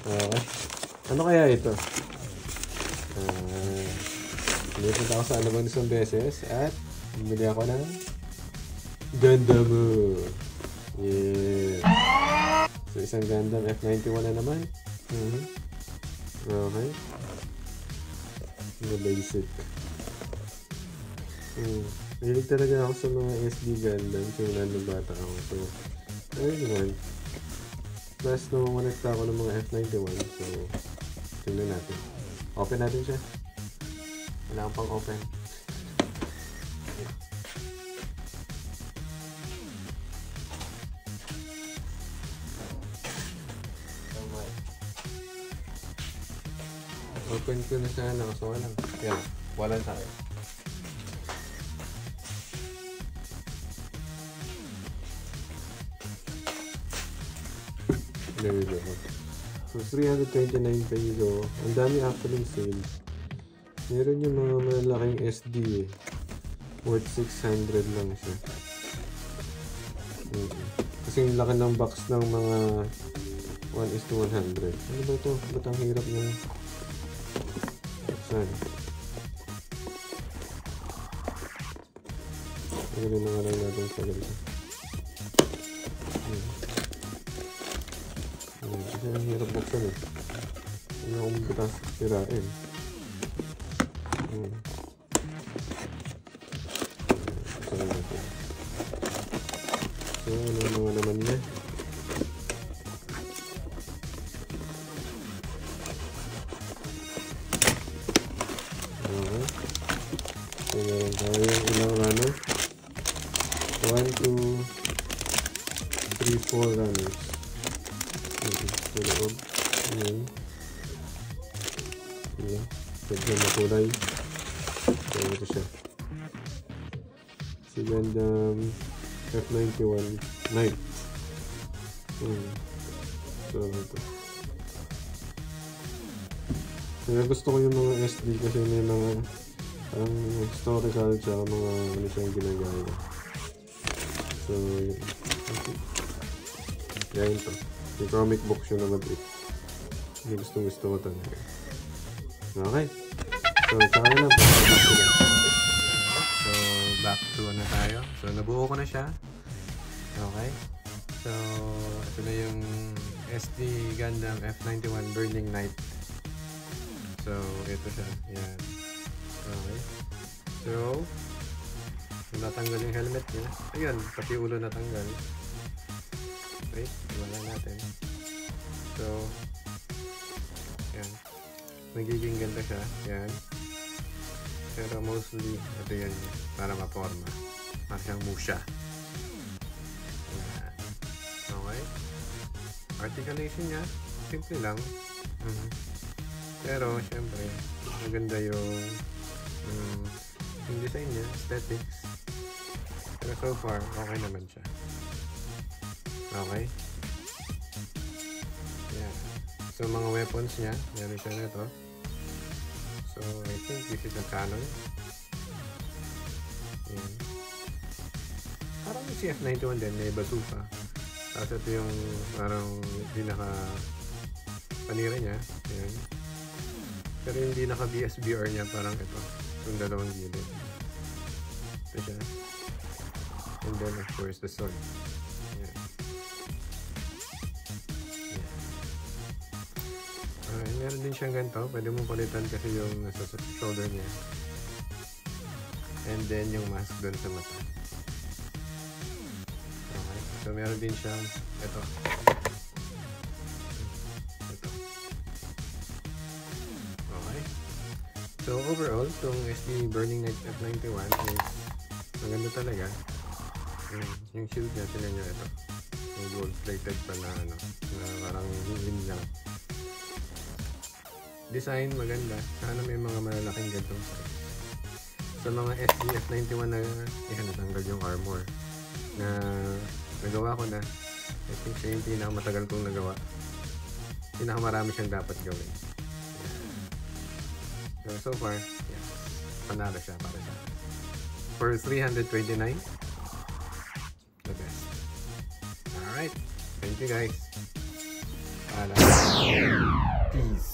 Okay. Ano kaya ito? Nilipunta ako sa Alabang isang beses at bumili ako ng Gundam. Yeah. So, isang Gundam F91 na naman. Okay. The basic. Mahilig talaga ako sa mga SD Gundam simula nung bata ako. So, ayun. Plus, namamanagta ako ng mga F91. So, tingnan natin. Open natin siya. Wala akong pang open. Open ko na sana kasi walang. Yan. Walang tayo. There we go. So, 329 peso. Ang dami actually sale. Meron yung mga malaking SD eh. Worth 600 lang siya. Kasi yung laki ng box ng mga 1:100. Ano ba ito? Ba't ang hirap ng... Saan? Magaling na nga lang natin sa ganito. Kasi ang hirap buksan eh. Hindi akong butas sirain. So, ano mga naman niya? Okay. So, meron tayo yung ilang runner. 1, 2, 3, 4 runners. Sa loob. Ayan. Ayan. Pwede na kulay. So, ito siya. Si Gundam F91 Knight. So, ito. Kaya gusto ko yung mga SD kasi may mga historical tsaka mga ano siyang ginagaya. So, yan ito. Yung comic book siya na maliit. Hindi gusto ko talaga. Okay. So, tsaka na lang. So, back to ano tayo. So, nabuo ko na siya. Okay. So, ito na yung SD Gundam F91 Burning Knight. So, ito siya. Yan. Okay. So, natanggal yung helmet niya. Ayun, pati ulo natanggal. Wait, wala natin. So, yan. Nagiging ganda siya. Yan. Pero mostly, ito yan. Para maporma. Para siyang musha. Yan. Okay. Articulation niya, simple lang. Pero, syempre, maganda yung design niya, aesthetics. Pero so far, okay naman siya. Okay. Yeah. So, mga weapons niya, meron siya nito. So, I think this is a cannon. Yan. Parang si F91 din, may bazooka. Tapos ito yung parang pinaka panira niya. Yan. Pero hindi naka BSBR niya, parang ito. Yung dalawang gilid. Ito siya. And then of course the sword. Yeah. Meron din siyang ganito. Pwede mong palitan kasi yung nasa shoulder niya. And then yung mask doon sa mata. Okay. So meron din siyang ito. So overall, itong SD Burning Knight F91 is maganda talaga. Yung shield niya, tinan nyo ito. Yung gold plated pa na ano, na parang yun lang. Design maganda. Sana may mga malalaking gantong size. Sa mga SD F91 na natanggal yung armor na nagawa ko na. I think siya yung pinakamatagal kong nagawa. Pinakamarami siyang dapat gawin. So far, yeah, panalo siya para sa for 329, the best. Alright, thank you guys. Paalam. Peace.